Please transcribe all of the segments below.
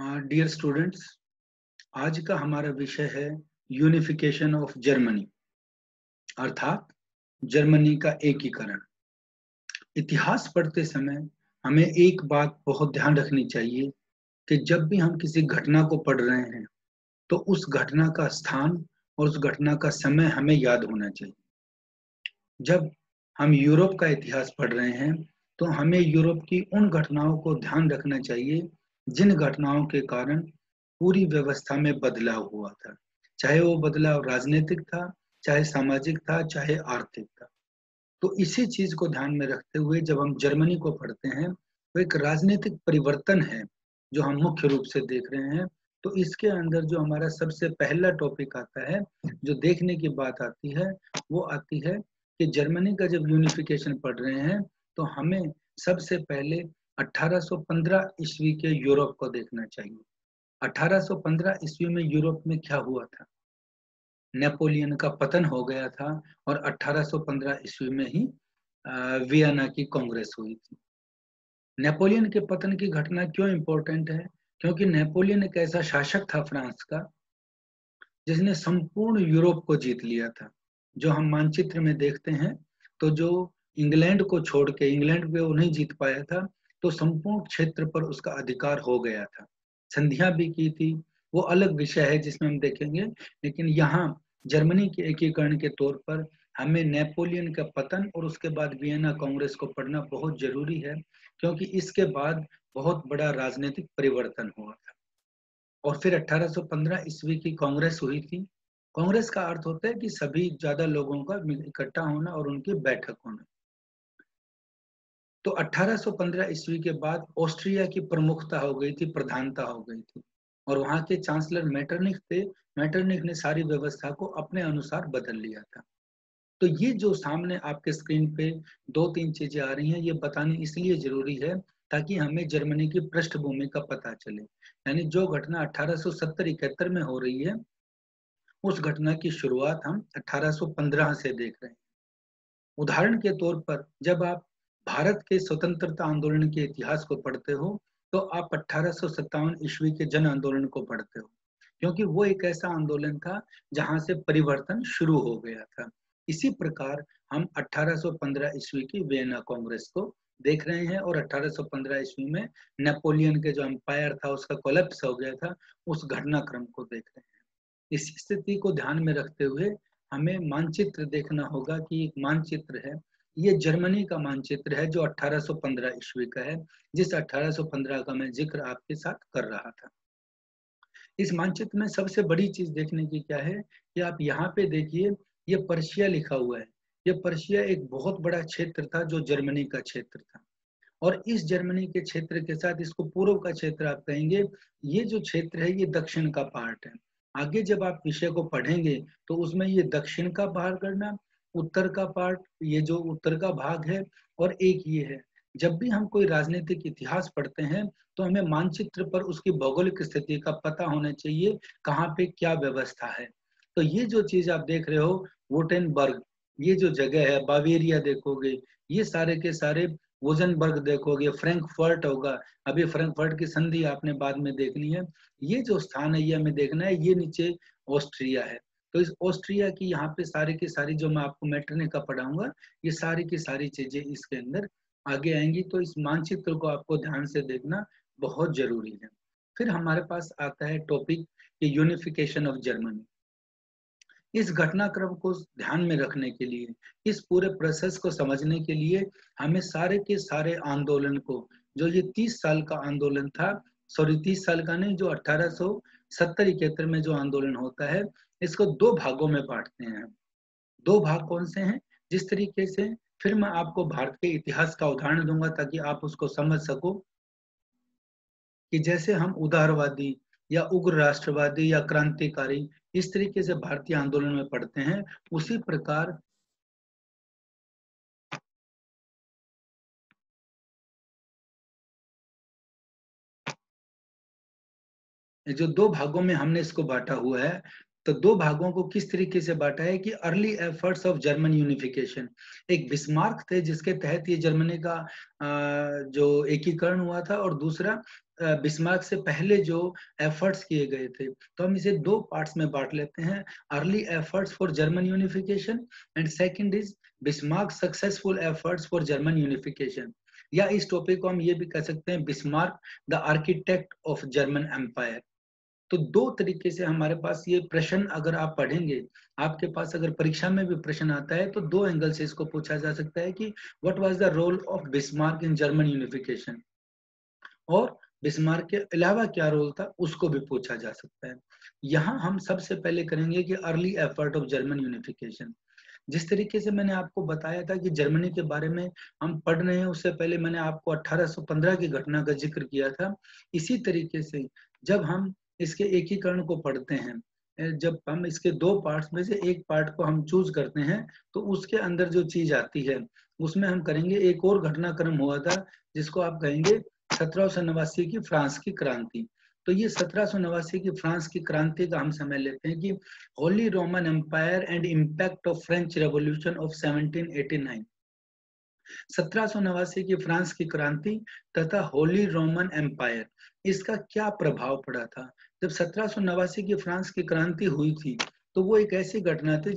Dear students, आज का हमारा विषय है यूनिफिकेशन ऑफ जर्मनी, अर्थात जर्मनी का एकीकरण। इतिहास पढ़ते समय हमें एक बात बहुत ध्यान रखनी चाहिए कि जब भी हम किसी घटना को पढ़ रहे हैं तो उस घटना का स्थान और उस घटना का समय हमें याद होना चाहिए। जब हम यूरोप का इतिहास पढ़ रहे हैं तो हमें यूरोप की उन घटनाओं को ध्यान रखना चाहिए जिन घटनाओं के कारण पूरी व्यवस्था में बदलाव हुआ था, चाहे वो बदलाव राजनीतिक था, चाहे सामाजिक था, चाहे आर्थिक था। तो इसी चीज को ध्यान में रखते हुए जब हम जर्मनी को पढ़ते हैं तो एक राजनीतिक परिवर्तन है जो हम मुख्य रूप से देख रहे हैं। तो इसके अंदर जो हमारा सबसे पहला टॉपिक आता है, जो देखने की बात आती है, वो आती है कि जर्मनी का जब यूनिफिकेशन पढ़ रहे हैं तो हमें सबसे पहले 1815 ईस्वी के यूरोप को देखना चाहिए। 1815 ईस्वी में यूरोप में क्या हुआ था? नेपोलियन का पतन हो गया था और 1815 ईस्वी में ही वियना की कांग्रेस हुई थी। नेपोलियन के पतन की घटना क्यों इंपॉर्टेंट है? क्योंकि नेपोलियन एक ऐसा शासक था फ्रांस का जिसने संपूर्ण यूरोप को जीत लिया था। जो हम मानचित्र में देखते हैं तो जो इंग्लैंड को छोड़ के, इंग्लैंड पे वो नहीं जीत पाया था, तो संपूर्ण क्षेत्र पर उसका अधिकार हो गया था। संधियां भी की थी, वो अलग विषय है जिसमें हम देखेंगे। लेकिन यहाँ जर्मनी के एकीकरण के तौर पर हमें नेपोलियन का पतन और उसके बाद वियना कांग्रेस को पढ़ना बहुत जरूरी है, क्योंकि इसके बाद बहुत बड़ा राजनीतिक परिवर्तन हुआ था। और फिर 1815 ईस्वी की कांग्रेस हुई थी। कांग्रेस का अर्थ होता है कि सभी ज्यादा लोगों का इकट्ठा होना और उनकी बैठक होना। तो 1815 ईस्वी के बाद ऑस्ट्रिया की प्रमुखता हो गई थी, प्रधानता हो गई थी, और वहां के चांसलर मेटरनिख थे। मेटरनिख ने सारी व्यवस्था को अपने अनुसार बदल लिया था। तो ये जो सामने आपके स्क्रीन पे दो तीन चीजें आ रही हैं, ये बतानी इसलिए जरूरी है ताकि हमें जर्मनी की पृष्ठभूमि का पता चले। यानी जो घटना 1870-71 में हो रही है, उस घटना की शुरुआत हम 1815 से देख रहे हैं। उदाहरण के तौर पर जब आप भारत के स्वतंत्रता आंदोलन के इतिहास को पढ़ते हो तो आप 1857 ईस्वी के जन आंदोलन को पढ़ते हो, क्योंकि वो एक ऐसा आंदोलन था जहां से परिवर्तन शुरू हो गया था। इसी प्रकार हम 1815 ईस्वी की वियना कांग्रेस को देख रहे हैं और 1815 ईस्वी में नेपोलियन के जो एम्पायर था उसका कोलैप्स हो गया था, उस घटनाक्रम को देख रहे हैं। इस स्थिति को ध्यान में रखते हुए हमें मानचित्र देखना होगा कि एक मानचित्र है, ये जर्मनी का मानचित्र है जो 1815 ईस्वी का है, जिस 1815 का मैं जिक्र आपके साथ कर रहा था। इस मानचित्र में सबसे बड़ी चीज देखने की क्या है कि आप यहाँ पे देखिए, ये पर्शिया लिखा हुआ है। ये पर्शिया एक बहुत बड़ा क्षेत्र था जो जर्मनी का क्षेत्र था, और इस जर्मनी के क्षेत्र के साथ इसको पूर्व का क्षेत्र आप कहेंगे। ये जो क्षेत्र है ये दक्षिण का पार्ट है। आगे जब आप विषय को पढ़ेंगे तो उसमें ये दक्षिण का भाग करना, उत्तर का पार्ट, ये जो उत्तर का भाग है, और एक ये है। जब भी हम कोई राजनीतिक इतिहास पढ़ते हैं तो हमें मानचित्र पर उसकी भौगोलिक स्थिति का पता होना चाहिए, कहाँ पे क्या व्यवस्था है। तो ये जो चीज आप देख रहे हो, वुटेनबर्ग, ये जो जगह है, बावेरिया देखोगे, ये सारे के सारे, वोजनबर्ग देखोगे, फ्रैंकफर्ट होगा, अभी फ्रैंकफर्ट की संधि आपने बाद में देखनी है। ये जो स्थान है ये हमें देखना है, ये नीचे ऑस्ट्रिया है। तो इस ऑस्ट्रिया की यहाँ पे सारी की सारी जो मैं आपको मेटरनिख का पढ़ाऊंगा, ये सारी की सारी चीजें इसके अंदर आगे आएंगी। तो इस मानचित्र को आपको ध्यान से देखना बहुत जरूरी है। फिर हमारे पास आता है टॉपिक यूनिफिकेशन ऑफ जर्मनी। इस घटनाक्रम को ध्यान में रखने के लिए, इस पूरे प्रोसेस को समझने के लिए हमें सारे के सारे आंदोलन को, जो ये 30 साल का आंदोलन था, सॉरी 30 साल का नहीं, जो 1870-71 में जो आंदोलन होता है, इसको दो भागों में बांटते हैं। दो भाग कौन से हैं? जिस तरीके से, फिर मैं आपको भारत के इतिहास का उदाहरण दूंगा ताकि आप उसको समझ सको कि जैसे हम उदारवादी या उग्र राष्ट्रवादी या क्रांतिकारी इस तरीके से भारतीय आंदोलन में पढ़ते हैं, उसी प्रकार जो दो भागों में हमने इसको बांटा हुआ है, तो दो भागों को किस तरीके से बांटा है कि early efforts of German unification, एक बिस्मार्क थे जिसके तहत ये जर्मनी का जो एकीकरण हुआ था, और दूसरा बिस्मार्क से पहले जो एफर्ट्स किए गए थे, तो हम इसे दो पार्ट्स में बांट लेते हैं, early efforts for German unification and second is Bismarck successful efforts for German unification. या इस टॉपिक को हम ये भी कह सकते हैं, Bismarck the architect of German empire. तो दो तरीके से हमारे पास ये प्रश्न अगर आप पढ़ेंगे, आपके पास अगर परीक्षा में भी प्रश्न आता है तो दो एंगल से इसको पूछा जा सकता है कि what was the role of Bismarck in German unification, और बिस्मार्क के अलावा क्या रोल था उसको भी पूछा जा सकता है। यहाँ हम सबसे पहले करेंगे कि early effort of German unification. जिस तरीके से मैंने आपको बताया था कि जर्मनी के बारे में हम पढ़ रहे हैं, उससे पहले मैंने आपको 1815 की घटना का जिक्र किया था। इसी तरीके से जब हम इसके एकीकरण को पढ़ते हैं, जब हम इसके दो पार्ट्स में से एक पार्ट को हम चूज करते हैं, तो उसके अंदर जो चीज आती है उसमें हम करेंगे एक और घटनाक्रम हुआ था जिसको आप कहेंगे 1789 की फ्रांस की क्रांति। तो ये 1789 की फ्रांस की क्रांति का हम समय लेते हैं कि Holy Roman Empire and impact of French revolution of 1789। 1789 की फ्रांस की क्रांति तथा होली रोमन एम्पायर, इसका क्या प्रभाव पड़ा था। जब 1789 की फ्रांस की क्रांति हुई थी तो वो एक ऐसी घटना थी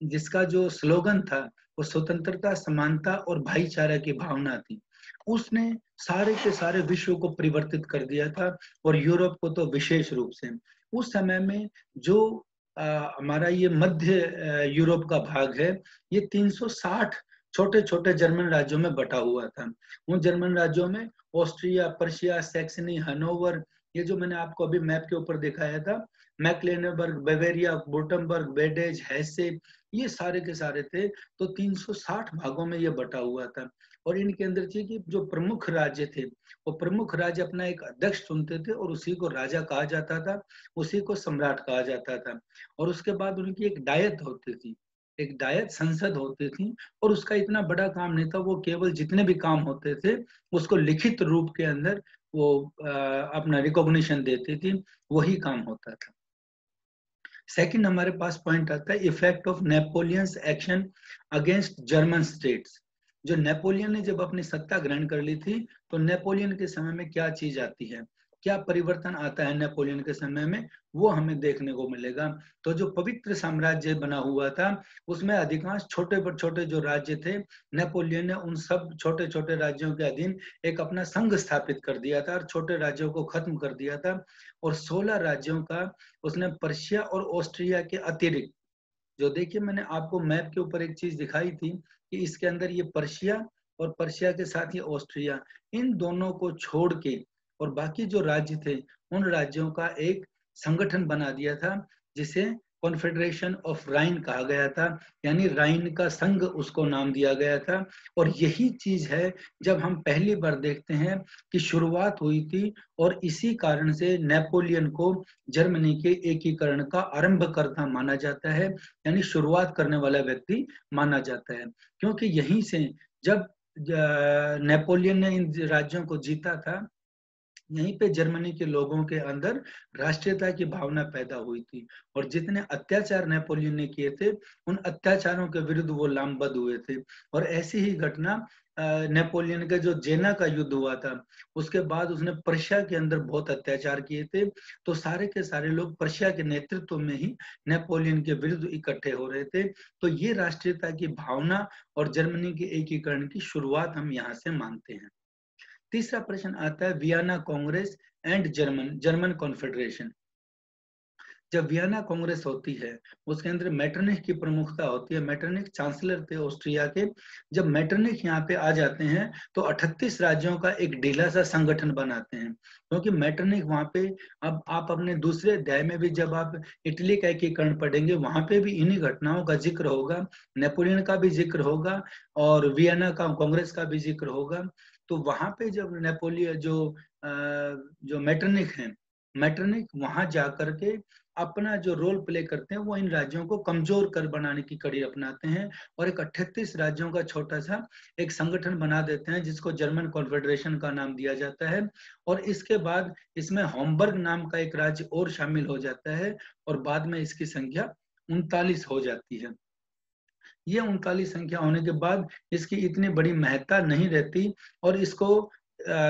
जिसका जो स्लोगन था वो स्वतंत्रता, समानता और भाईचारा की भावना थी। उसने सारे के सारे विश्व को परिवर्तित कर दिया था, और यूरोप को तो विशेष रूप से। उस समय में जो हमारा ये मध्य यूरोप का भाग है, ये 360 छोटे छोटे जर्मन राज्यों में बटा हुआ था। उन जर्मन राज्यों में ऑस्ट्रिया, पर्शिया, सैक्सनी, हनोवर, ये जो मैंने आपको अभी मैप के ऊपर दिखाया था, मैक्लेनबर्ग, बावेरिया, वुर्टमबर्ग, बेडेज, हेसे, ये सारे के सारे थे। तो 360 भागों में ये बटा हुआ था, और इनके अंदर थी कि जो प्रमुख राज्य थे वो प्रमुख राज्य अपना एक अध्यक्ष चुनते थे, और उसी को राजा कहा जाता था, उसी को सम्राट कहा जाता था। और उसके बाद उनकी एक डायत होती थी, एक डायत संसद होती थी, और उसका इतना बड़ा काम नहीं था, वो केवल जितने भी काम होते थे उसको लिखित रूप के अंदर वो अपना रिकॉग्निशन देती थी, वही काम होता था। सेकंड हमारे पास पॉइंट आता है effect of Napoleon's action against German states. जो नेपोलियन ने जब अपनी सत्ता ग्रहण कर ली थी, तो नेपोलियन के समय में क्या चीज आती है, क्या परिवर्तन आता है नेपोलियन के समय में, वो हमें देखने को मिलेगा। तो जो पवित्र साम्राज्य बना हुआ था उसमें अधिकांश छोटे पर छोटे जो राज्य थे, नेपोलियन ने उन सब छोटे छोटे राज्यों के अधीन एक अपना संघ स्थापित कर दिया था, और छोटे राज्यों को खत्म कर दिया था। और 16 राज्यों का उसने पर्शिया और ऑस्ट्रिया के अतिरिक्त, जो देखिए मैंने आपको मैप के ऊपर एक चीज दिखाई थी कि इसके अंदर ये पर्शिया और पर्शिया के साथ ये ऑस्ट्रिया, इन दोनों को छोड़ के और बाकी जो राज्य थे उन राज्यों का एक संगठन बना दिया था, जिसे कॉन्फेडरेशन ऑफ राइन कहा गया था, यानी राइन का संघ उसको नाम दिया गया था। और यही चीज है जब हम पहली बार देखते हैं कि शुरुआत हुई थी, और इसी कारण से नेपोलियन को जर्मनी के एकीकरण का आरंभकर्ता माना जाता है, यानी शुरुआत करने वाला व्यक्ति माना जाता है। क्योंकि यहीं से जब नेपोलियन ने इन राज्यों को जीता था, यहीं पे जर्मनी के लोगों के अंदर राष्ट्रीयता की भावना पैदा हुई थी, और जितने अत्याचार नेपोलियन ने किए थे उन अत्याचारों के विरुद्ध वो लामबद्ध हुए थे। और ऐसी ही घटना नेपोलियन का जो जेना का युद्ध हुआ था, उसके बाद उसने पर्शिया के अंदर बहुत अत्याचार किए थे। तो सारे के सारे लोग पर्शिया के नेतृत्व में ही नेपोलियन के विरुद्ध इकट्ठे हो रहे थे। तो ये राष्ट्रीयता की भावना और जर्मनी के एकीकरण की शुरुआत हम यहाँ से मानते हैं। तीसरा प्रश्न आता है Vienna Congress and German confederation. जब वियना कांग्रेस होती है उसके अंदर मेटरनिख की प्रमुखता होती है। मेटरनिख चांसलर थे ऑस्ट्रिया के। जब मेटरनिख यहाँ पे आ जाते हैं तो 38 राज्यों का एक ढीला सा संगठन बनाते हैं, क्योंकि मेटरनिख वहां पे, अब आप अपने दूसरे अध्याय में भी जब आप इटली का एकीकरण पढ़ेंगे वहां पे भी इन्हीं घटनाओं का जिक्र होगा, नेपोलियन का भी जिक्र होगा और वियना का कांग्रेस का भी जिक्र होगा। तो वहां पे जब नेपोलियन जो मेटरनिख है, मेटरनिख वहां जाकर के अपना जो रोल प्ले करते हैं वो इन राज्यों को कमजोर कर बनाने की कड़ी अपनाते हैं, और एक 38 राज्यों का छोटा सा एक संगठन बना देते हैं जिसको जर्मन कॉन्फेडरेशन का नाम दिया जाता है। और इसके बाद इसमें होमबर्ग नाम का एक राज्य और शामिल हो जाता है, और बाद में इसकी संख्या 39 हो जाती है। ये 39 संख्या होने के बाद इसकी इतनी बड़ी महत्ता नहीं रहती, और इसको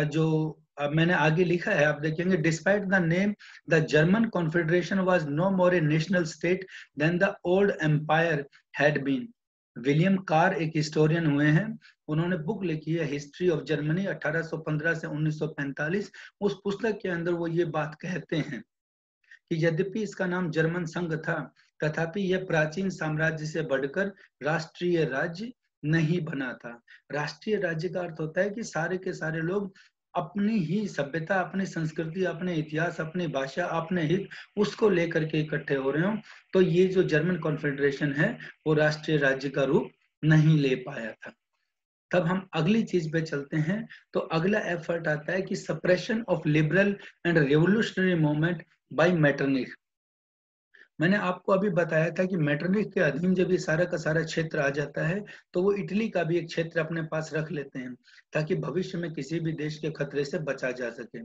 जो अब मैंने आगे लिखा है, आप देखेंगे, despite the name the German confederation was no more a national state than the old empire had been. William Carr एक हिस्टोरियन हुए हैं, उन्होंने बुक लिखी है हिस्ट्री ऑफ जर्मनी 1815 से 1945। उस पुस्तक के अंदर वो ये बात कहते हैं कि यद्यपि इसका नाम जर्मन संघ था, तथापि यह प्राचीन साम्राज्य से बढ़कर राष्ट्रीय राज्य नहीं बना था। राष्ट्रीय राज्य का अर्थ होता है कि सारे के सारे लोग अपनी ही सभ्यता, अपनी संस्कृति, अपने इतिहास, अपनी भाषा, अपने हित, उसको लेकर के इकट्ठे हो रहे हो। तो ये जो जर्मन कॉन्फेडरेशन है वो राष्ट्रीय राज्य का रूप नहीं ले पाया था। तब हम अगली चीज पे चलते हैं। तो अगला एफर्ट आता है कि suppression of liberal and revolutionary movement by Metternich. मैंने आपको अभी बताया था कि मेटरनिख के अधीन जब ये सारा का सारा क्षेत्र आ जाता है तो वो इटली का भी एक क्षेत्र अपने पास रख लेते हैं ताकि भविष्य में किसी भी देश के खतरे से बचा जा सके।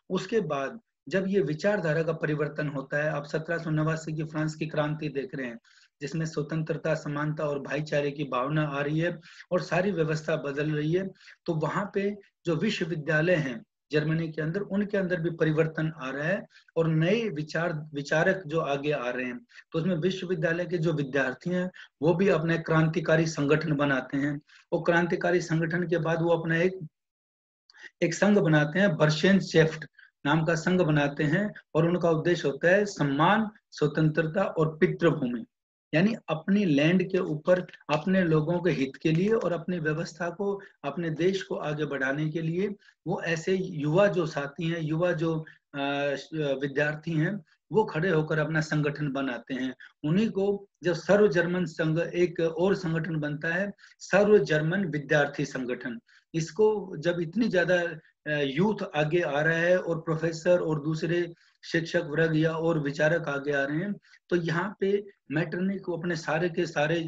उसके बाद जब ये विचारधारा का परिवर्तन होता है, आप 1789 की फ्रांस की क्रांति देख रहे हैं जिसमें स्वतंत्रता, समानता और भाईचारे की भावना आ रही है और सारी व्यवस्था बदल रही है। तो वहां पे जो विश्वविद्यालय हैं जर्मनी के अंदर, उनके अंदर भी परिवर्तन आ रहा है और नए विचारक जो आगे आ रहे हैं। तो उसमें विश्वविद्यालय के जो विद्यार्थी हैं वो भी अपने क्रांतिकारी संगठन बनाते हैं और क्रांतिकारी संगठन के बाद वो अपना एक संघ बनाते हैं, बर्शेनशेफ्ट नाम का संघ बनाते हैं और उनका उद्देश्य होता है सम्मान, स्वतंत्रता और पितृभूमि, यानी अपनी लैंड के ऊपर अपने लोगों के हित के लिए और अपनी व्यवस्था को, अपने देश को आगे बढ़ाने के लिए वो ऐसे युवा जो साथी हैं, युवा जो विद्यार्थी हैं, वो खड़े होकर अपना संगठन बनाते हैं। उन्हीं को जब सर्व जर्मन संघ, एक और संगठन बनता है सर्व जर्मन विद्यार्थी संगठन। इसको जब इतनी ज्यादा यूथ आगे आ रहा है और प्रोफेसर और दूसरे शिक्षक वर्ग या और विचारक आगे आ रहे हैं, तो यहाँ पे मेटरनिख को अपने सारे के सारे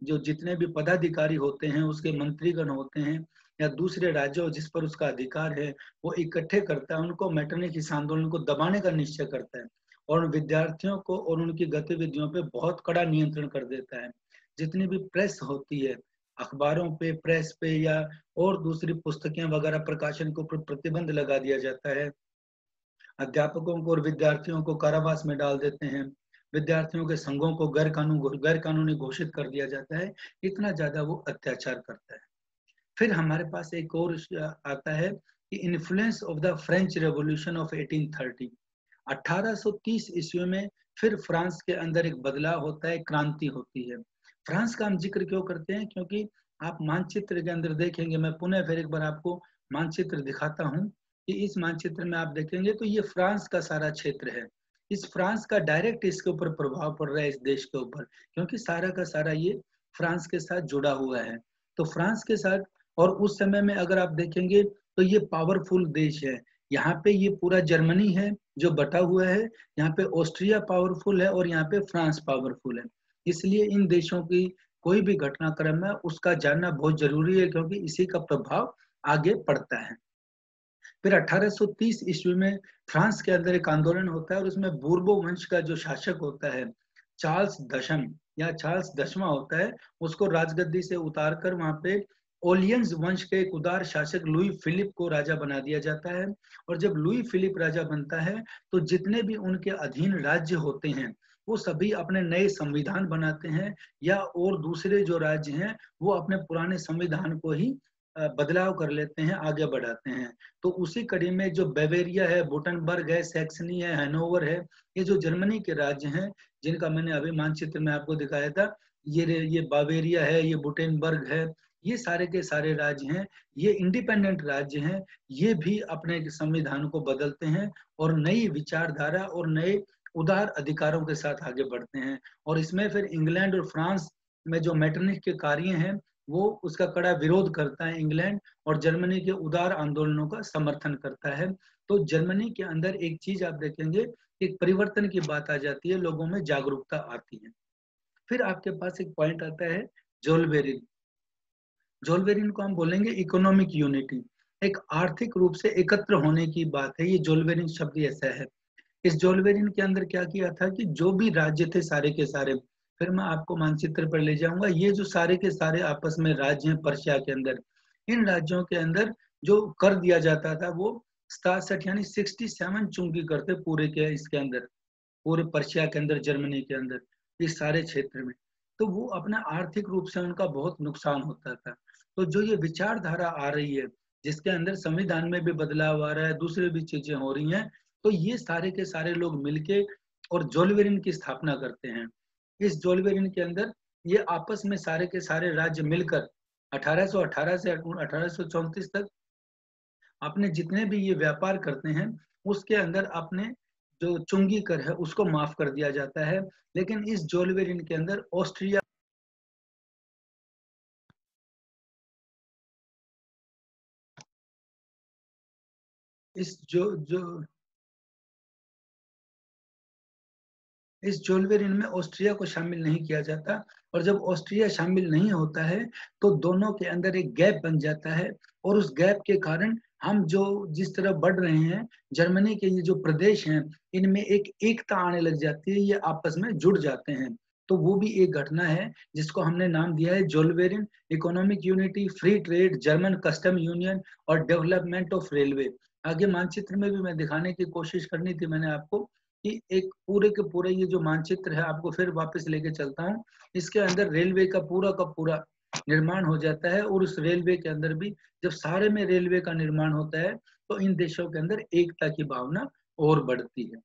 जो जितने भी पदाधिकारी होते हैं, उसके मंत्रीगण होते हैं या दूसरे राज्यों जिस पर उसका अधिकार है, वो इकट्ठे करता है। उनको मेटरनिख इस आंदोलन को दबाने का निश्चय करता है और विद्यार्थियों को और उनकी गतिविधियों पे बहुत कड़ा नियंत्रण कर देता है। जितनी भी प्रेस होती है, अखबारों पे, प्रेस पे या और दूसरी पुस्तकें वगैरह प्रकाशन के ऊपर प्रतिबंध लगा दिया जाता है। अध्यापकों को और विद्यार्थियों को कारावास में डाल देते हैं। विद्यार्थियों के संघों को गैर कानूनी घोषित कर दिया जाता है। इतना ज्यादा वो अत्याचार करता है। फिर हमारे पास एक और आता है कि influence of the French revolution of 1830। 1830 ईस्वी में फिर फ्रांस के अंदर एक बदलाव होता है, क्रांति होती है। फ्रांस का हम जिक्र क्यों करते हैं? क्योंकि आप मानचित्र के अंदर देखेंगे, मैं पुनः फिर एक बार आपको मानचित्र दिखाता हूं कि इस मानचित्र में आप देखेंगे तो ये फ्रांस का सारा क्षेत्र है। इस फ्रांस का डायरेक्ट इसके ऊपर प्रभाव पड़ रहा है, इस देश के ऊपर, क्योंकि सारा का सारा ये फ्रांस के साथ जुड़ा हुआ है। तो फ्रांस के साथ, और उस समय में अगर आप देखेंगे तो ये पावरफुल देश है। यहाँ पे ये पूरा जर्मनी है जो बटा हुआ है, यहाँ पे ऑस्ट्रिया पावरफुल है और यहाँ पे फ्रांस पावरफुल है। इसलिए इन देशों की कोई भी घटनाक्रम है उसका जानना बहुत जरूरी है, क्योंकि इसी का प्रभाव आगे पड़ता है। फिर 1830 ईस्वी में फ्रांस के अंदर एक आंदोलन होता है और उसमें बूर्बो वंश का जो शासक होता है, चार्ल्स दशम या चार्ल्स दसवां होता है, उसको राजगद्दी से उतारकर वहां पे ओलियंस वंश के एक उदार शासक लुई फिलिप को राजा बना दिया जाता है। और जब लुई फिलिप राजा बनता है तो जितने भी उनके अधीन राज्य होते हैं वो सभी अपने नए संविधान बनाते हैं, या और दूसरे जो राज्य हैं वो अपने पुराने संविधान को ही बदलाव कर लेते हैं, आगे बढ़ाते हैं। तो उसी कड़ी में जो बेवेरिया है, बुटनबर्ग है, सैक्सनी है, हैनोवर है, ये जो जर्मनी के राज्य हैं जिनका मैंने अभी मानचित्र में आपको दिखाया था, ये बावेरिया है, ये बुटेनबर्ग है, ये सारे के सारे राज्य हैं, ये इंडिपेंडेंट राज्य हैं। ये भी अपने संविधान को बदलते हैं और नई विचारधारा और नए उदार अधिकारों के साथ आगे बढ़ते हैं। और इसमें फिर इंग्लैंड और फ्रांस में जो मेटरनिख के कार्य हैं वो उसका कड़ा विरोध करता है इंग्लैंड, और जर्मनी के उदार आंदोलनों का समर्थन करता है। तो जर्मनी के अंदर एक चीज आप देखेंगे, एक परिवर्तन की बात आ जाती है, लोगों में जागरूकता आती है। फिर आपके पास एक पॉइंट आता है जोल्बेरिन। जोल्बेरिन को हम बोलेंगे इकोनॉमिक यूनिटी, एक आर्थिक रूप से एकत्र होने की बात है। ये जोल्बेरिन शब्द ऐसा है। इस जोल्बेरिन के अंदर क्या किया था कि जो भी राज्य थे सारे के सारे, फिर मैं आपको मानचित्र पर ले जाऊंगा, ये जो सारे के सारे आपस में राज्य हैं पर्शिया के अंदर, इन राज्यों के अंदर जो कर दिया जाता था वो 67 यानी 67 चुंगी करते पूरे के इसके अंदर, पूरे पर्शिया के अंदर, जर्मनी के अंदर, इस सारे क्षेत्र में। तो वो अपना आर्थिक रूप से उनका बहुत नुकसान होता था। तो जो ये विचारधारा आ रही है, जिसके अंदर संविधान में भी बदलाव आ रहा है, दूसरी भी चीजें हो रही हैं, तो ये सारे के सारे लोग मिलके और जोल्वेरिन की स्थापना करते हैं। इस जोल्वेरिन के अंदर ये आपस में सारे के सारे राज्य मिलकर 1818 से 1834 तक अपने जितने भी ये व्यापार करते हैं, उसके अंदर अपने जो चुंगी कर है उसको माफ कर दिया जाता है। लेकिन इस जोल्वेरिन के अंदर ऑस्ट्रिया इस इस जोल्वेरिन में ऑस्ट्रिया को शामिल नहीं किया जाता, और जब ऑस्ट्रिया शामिल नहीं होता है तो दोनों के अंदर एक गैप बन जाता है, और उस गैप के कारण हम जो जिस तरह बढ़ रहे हैं, जर्मनी के ये जो प्रदेश हैं, इनमें एक एकता आने लग जाती है, ये आपस में जुड़ जाते हैं। तो वो भी एक घटना है जिसको हमने नाम दिया है Zollverein, economic unity, free trade, German custom union और डेवलपमेंट ऑफ रेलवे। आगे मानचित्र में भी मैं दिखाने की कोशिश करनी थी मैंने आपको, कि एक पूरे के पूरे ये जो मानचित्र है, आपको फिर वापस लेके चलता हूँ। इसके अंदर रेलवे का पूरा निर्माण हो जाता है, और उस रेलवे के अंदर भी जब सारे में रेलवे का निर्माण होता है, तो इन देशों के अंदर एकता की भावना और बढ़ती है।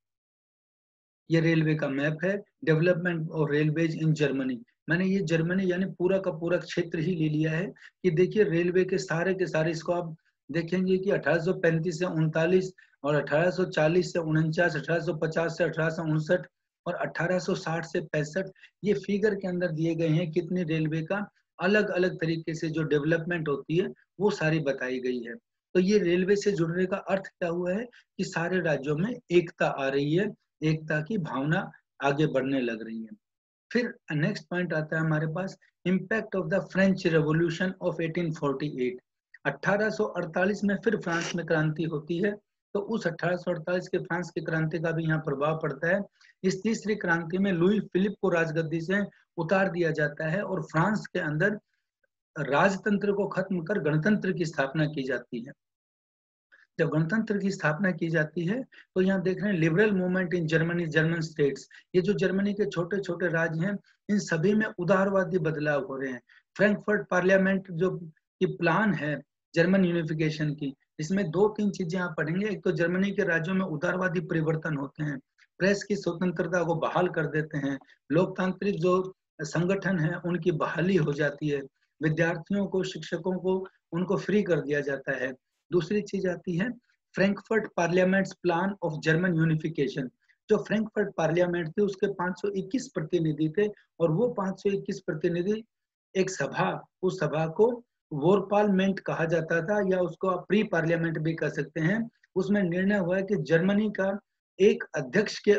ये रेलवे का मैप है, development of railways in Germany. मैंने ये जर्मनी यानी पूरा का पूरा क्षेत्र ही ले लिया है, कि देखिए रेलवे के सारे, इसको आप देखेंगे कि 1835 से 39 और 1840 से 49, 1850 से 1859 और 1860 से 65, ये फिगर के अंदर दिए गए हैं कितनी रेलवे का अलग अलग तरीके से जो डेवलपमेंट होती है वो सारी बताई गई है। तो ये रेलवे से जुड़ने का अर्थ क्या हुआ है, कि सारे राज्यों में एकता आ रही है, एकता की भावना आगे बढ़ने लग रही है। फिर नेक्स्ट पॉइंट आता है हमारे पास, impact of the French revolution of 1848। 1848 में फिर फ्रांस में क्रांति होती है, तो उस 1848 के फ्रांस की क्रांति का भी यहाँ प्रभाव पड़ता है। इस तीसरी क्रांति में लुई फिलिप को राजगद्दी से उतार दिया जाता है, और फ्रांस के अंदर राजतंत्र को खत्म कर गणतंत्र की स्थापना की जाती है। जब गणतंत्र की स्थापना की जाती है, तो यहाँ देख रहे हैं liberal movement in Germany, German states, ये जो जर्मनी के छोटे छोटे राज्य हैं, इन सभी में उदारवादी बदलाव हो रहे हैं। फ्रैंकफर्ट पार्लियामेंट जो की प्लान है जर्मन यूनिफिकेशन की, इसमें दो तीन चीजें आप पढ़ेंगे। एक तो जर्मनी के राज्यों में उदारवादी परिवर्तन होते हैं, प्रेस की स्वतंत्रता को बहाल कर देते हैं, लोकतांत्रिक जो संगठन है उनकी बहाली हो जाती है, विद्यार्थियों को, शिक्षकों को, उनको फ्री कर दिया जाता है। दूसरी चीज आती है Frankfurt parliaments plan of German unification. जो फ्रैंकफर्ट पार्लियामेंट थी उसके 521 प्रतिनिधि थे, और वो 521 प्रतिनिधि एक सभा, उस सभा को वोर पार्लियामेंट कहा जाता था, या उसको आप प्री पार्लियामेंट भी कह सकते हैं। उसमें निर्णय हुआ है कि जर्मनी का एक अध्यक्ष के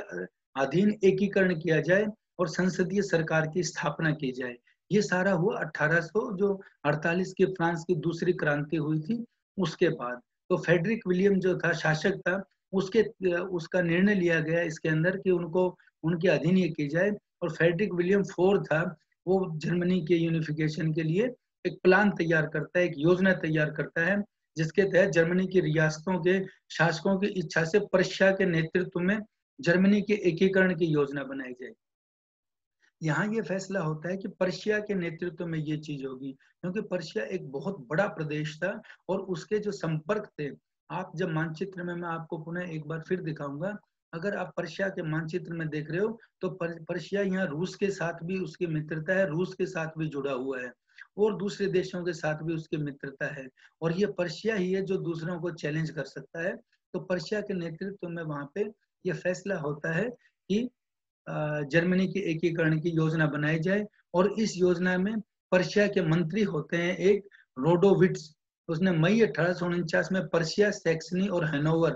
अधीन एकीकरण किया जाए और संसदीय सरकार की स्थापना की जाए। ये सारा हुआ 1848 की फ्रांस की दूसरी क्रांति हुई थी उसके बाद। तो फेडरिक विलियम जो था शासक था, उसके उसका निर्णय लिया गया इसके अंदर कि उनको उनके अधीन ये की जाए, और फेडरिक विलियम फोर था, वो जर्मनी के यूनिफिकेशन के लिए एक प्लान तैयार करता है, एक योजना तैयार करता है, जिसके तहत जर्मनी की रियासतों के शासकों की इच्छा से पर्शिया के नेतृत्व में जर्मनी के एकीकरण की योजना बनाई जाए। यहाँ ये फैसला होता है कि पर्शिया के नेतृत्व में ये चीज होगी, क्योंकि पर्शिया एक बहुत बड़ा प्रदेश था, और उसके जो संपर्क थे, आप जब मानचित्र में, मैं आपको पुनः एक बार फिर दिखाऊंगा, अगर आप पर्शिया के मानचित्र में देख रहे हो, तो पर्शिया यहाँ रूस के साथ भी उसकी मित्रता है, रूस के साथ भी जुड़ा हुआ है, और दूसरे देशों के साथ भी उसकी मित्रता है, और ये पर्शिया ही है जो दूसरों को चैलेंज कर सकता है। तो पर्शिया के नेतृत्व में वहां पे ये फैसला होता है कि जर्मनी के एकीकरण की योजना बनाई जाए, और इस योजना में पर्शिया के मंत्री होते हैं एक रोडोविट्स। उसने मई 1849 में पर्शिया, सैक्सनी और हैनोवर,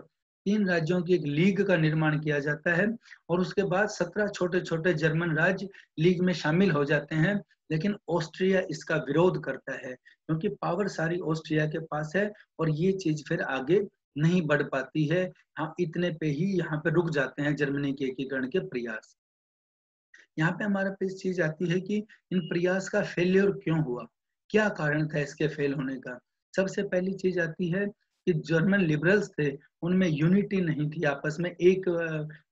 तीन राज्यों की एक लीग का निर्माण किया जाता है, और उसके बाद 17 छोटे छोटे जर्मन राज्य लीग में शामिल हो जाते हैं। लेकिन ऑस्ट्रिया इसका विरोध करता है, क्योंकि पावर सारी ऑस्ट्रिया के पास है, और ये चीज फिर आगे नहीं बढ़ पाती है। हाँ, इतने पे ही यहाँ पे रुक जाते हैं जर्मनी के एकीकरण के प्रयास। यहाँ पे हमारे पास चीज आती है कि इन प्रयास का फेलियर क्यों हुआ, क्या कारण था इसके फेल होने का। सबसे पहली चीज आती है कि जर्मन लिबरल्स थे उनमें यूनिटी नहीं थी, आपस में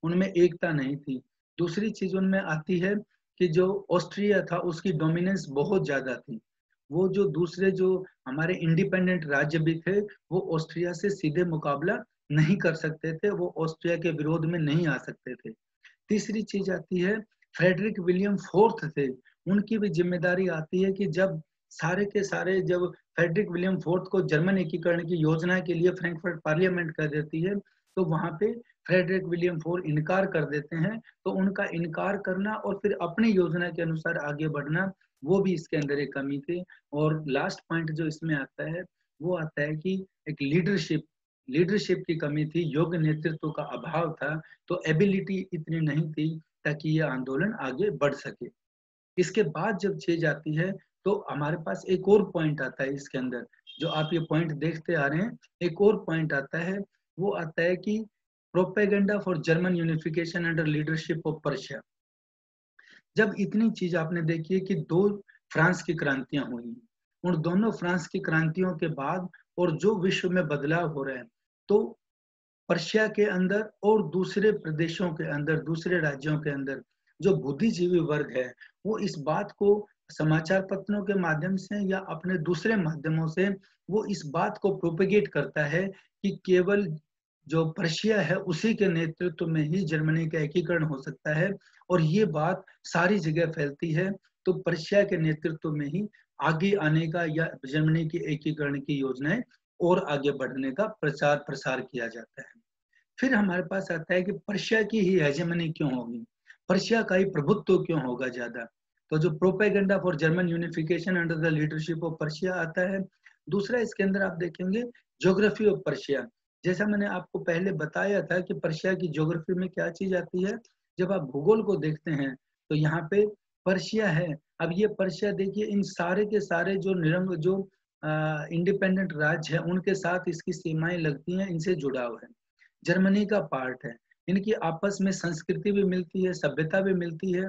उनमें एकता नहीं थी। दूसरी चीज उनमें आती है कि जो ऑस्ट्रिया था उसकी डोमिनेंस बहुत ज्यादा थी। वो जो दूसरे जो हमारे इंडिपेंडेंट राज्य भी थे वो ऑस्ट्रिया से सीधे मुकाबला नहीं कर सकते थे, वो ऑस्ट्रिया के विरोध में नहीं आ सकते थे। तीसरी चीज आती है, फ्रेडरिक विलियम फोर्थ थे, उनकी भी जिम्मेदारी आती है कि जब सारे के सारे जब फ्रेडरिक विलियम फोर्थ को जर्मन एकीकरण की योजना के लिए फ्रैंकफर्ट पार्लियामेंट कर देती है, तो वहां पे फ्रेडरिक विलियम फोर्थ इनकार कर देते हैं। तो उनका इनकार करना और फिर अपनी योजना के अनुसार आगे बढ़ना, वो भी इसके अंदर एक कमी थी। और लास्ट पॉइंट जो इसमें आता है वो आता है कि एक लीडरशिप की कमी थी, योग्य नेतृत्व का अभाव था, तो एबिलिटी इतनी नहीं थी ताकि ये आंदोलन आगे बढ़ सके। इसके बाद जब चीज आती है तो हमारे पास एक और पॉइंट आता है इसके अंदर, जो आप ये पॉइंट देखते आ रहे हैं, एक और पॉइंट आता है, वो आता है कि propaganda for German unification under leadership of Persia. जब इतनी चीज आपने देखी है कि दो फ्रांस की क्रांतियां हुई, उन दोनों फ्रांस की क्रांतियों के बाद और जो विश्व में बदलाव हो रहे हैं, तो पर्शिया के अंदर और दूसरे प्रदेशों के अंदर, दूसरे राज्यों के अंदर जो बुद्धिजीवी वर्ग है, वो इस बात को समाचार पत्रों के माध्यम से या अपने दूसरे माध्यमों से वो इस बात को प्रोपेगेट करता है कि केवल जो पर्शिया है उसी के नेतृत्व में ही जर्मनी का एकीकरण हो सकता है, और ये बात सारी जगह फैलती है। तो पर्शिया के नेतृत्व में ही आगे आने का या जर्मनी की एकीकरण की योजनाएं और आगे बढ़ने का प्रचार प्रसार किया जाता है। फिर हमारे पास आता है कि पर्शिया की ही हेजेमनी क्यों होगी, पर्शिया का ही प्रभुत्व क्यों होगा ज्यादा। तो जो propaganda for German unification under the leadership of Persia आता है। दूसरा इसके अंदर आप देखेंगे ज्योग्राफी ऑफ पर्शिया। जैसा मैंने आपको पहले बताया था कि पर्शिया की ज्योग्राफी में क्या चीज आती है, जब आप भूगोल को देखते हैं तो यहाँ पे पर्शिया है। अब ये पर्शिया देखिए, इन सारे के सारे जो निरंग जो इंडिपेंडेंट राज्य है उनके साथ इसकी सीमाएं लगती हैं, इनसे जुड़ाव है, जर्मनी का पार्ट है, इनकी आपस में संस्कृति भी मिलती है, सभ्यता भी मिलती है।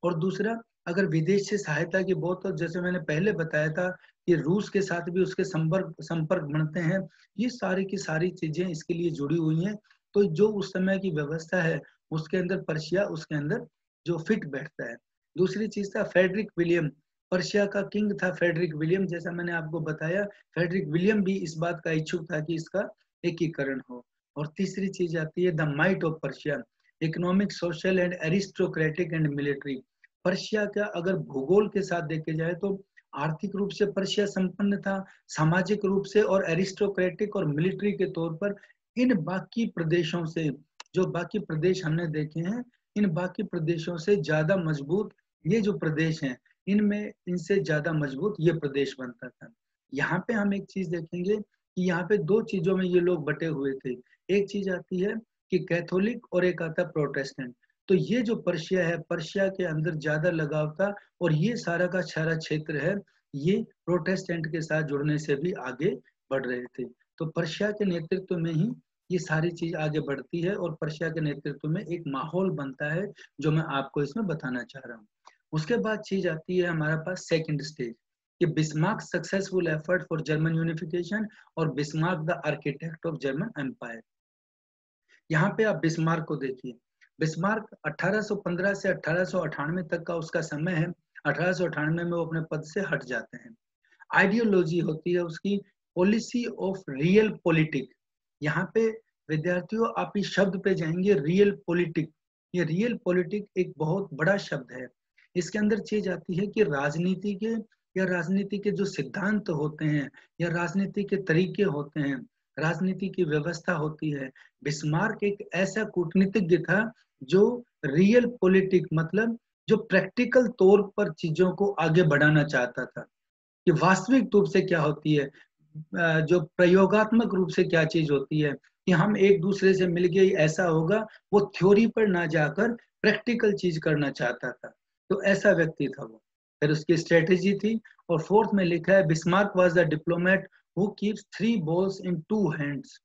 और दूसरा, अगर विदेश से सहायता की बहुत, तो जैसे मैंने पहले बताया था कि रूस के साथ भी उसके संपर्क बनते हैं, ये सारी की सारी चीजें इसके लिए जुड़ी हुई हैं। तो जो उस समय की व्यवस्था है उसके अंदर पर्शिया उसके अंदर जो फिट बैठता है। दूसरी चीज था फ्रेडरिक विलियम, पर्शिया का किंग था फ्रेडरिक विलियम। जैसा मैंने आपको बताया, फ्रेडरिक विलियम भी इस बात का इच्छुक था कि इसका एकीकरण हो। और तीसरी चीज आती है the might of Persia, economic, social and aristocratic and military. Persia का अगर भूगोल के साथ देखे जाए तो आर्थिक रूप से पर्शिया संपन्न था, सामाजिक रूप से और एरिस्टोक्रेटिक और मिलिट्री के तौर पर इन बाकी प्रदेशों से, जो बाकी प्रदेश हमने देखे हैं, इन बाकी प्रदेशों से ज्यादा मजबूत ये जो प्रदेश हैं, इनमें इनसे ज्यादा मजबूत ये प्रदेश बनता था। यहाँ पे हम एक चीज देखेंगे कि यहाँ पे दो चीजों में ये लोग बटे हुए थे। एक चीज आती है कि कैथोलिक और एक आता है प्रोटेस्टेंट। तो ये जो पर्शिया है, पर्शिया के अंदर ज्यादा लगाव था, और ये सारा का सारा क्षेत्र है ये प्रोटेस्टेंट के साथ जुड़ने से भी आगे बढ़ रहे थे। तो पर्शिया के नेतृत्व में ही ये सारी चीज आगे बढ़ती है, और पर्शिया के नेतृत्व में एक माहौल बनता है जो मैं आपको इसमें बताना चाह रहा हूँ। उसके बाद चीज आती है हमारे पास सेकंड स्टेज, कि Bismarck successful effort for German unification और Bismarck the architect of German empire. यहाँ पे आप बिस्मार्क को देखिए, बिस्मार्क 1815 से 1898 तक का उसका समय है। 1898 में वो अपने पद से हट जाते हैं। आइडियोलॉजी होती है उसकी पॉलिसी ऑफ रियल पॉलिटिक। यहाँ पे विद्यार्थियों आप इस शब्द पे जाएंगे, रियल पॉलिटिक। ये रियल पॉलिटिक एक बहुत बड़ा शब्द है। इसके अंदर चीज आती है कि राजनीति के जो सिद्धांत होते हैं या राजनीति के तरीके होते हैं, राजनीति की व्यवस्था होती है। बिस्मार्क एक ऐसा कूटनीतिज्ञ था जो रियल पॉलिटिक मतलब जो प्रैक्टिकल तौर पर चीजों को आगे बढ़ाना चाहता था, कि वास्तविक रूप से क्या होती है, जो प्रयोगात्मक रूप से क्या चीज होती है, कि हम एक दूसरे से मिलके ऐसा होगा, वो थ्योरी पर ना जाकर प्रैक्टिकल चीज करना चाहता था। तो ऐसा व्यक्ति था वो। फिर उसकी स्ट्रेटेजी थी, और फोर्थ में लिखा है Bismarck was the diplomat who keeps 3 balls in 2 hands।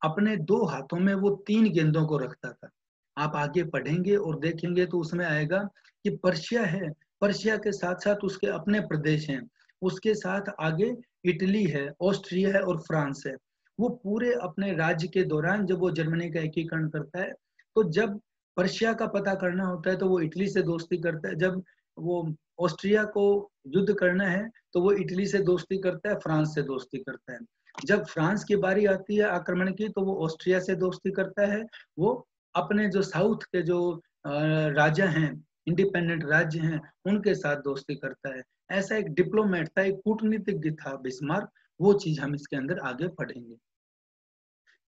अपने 2 हाथों में वो 3 गेंदों को रखता था। आप आगे पढ़ेंगे और देखेंगे तो उसमें आएगा कि पर्शिया है, पर्शिया के साथ साथ उसके अपने प्रदेश हैं, उसके साथ आगे इटली है, ऑस्ट्रिया है और फ्रांस है। वो पूरे अपने राज्य के दौरान जब वो जर्मनी का एकीकरण करता है, तो जब पर्शिया का पता करना होता है तो वो इटली से दोस्ती करता है, जब वो ऑस्ट्रिया को युद्ध करना है तो वो इटली से दोस्ती करता है, फ्रांस से दोस्ती करता है। जब फ्रांस की बारी आती है आक्रमण की तो वो ऑस्ट्रिया से दोस्ती करता है। वो अपने जो साउथ के जो राजा हैं, इंडिपेंडेंट राज्य हैं, उनके साथ दोस्ती करता है। ऐसा एक डिप्लोमेट था, एक कूटनीतिज्ञ था बिस्मार्क। वो चीज हम इसके अंदर आगे पढ़ेंगे।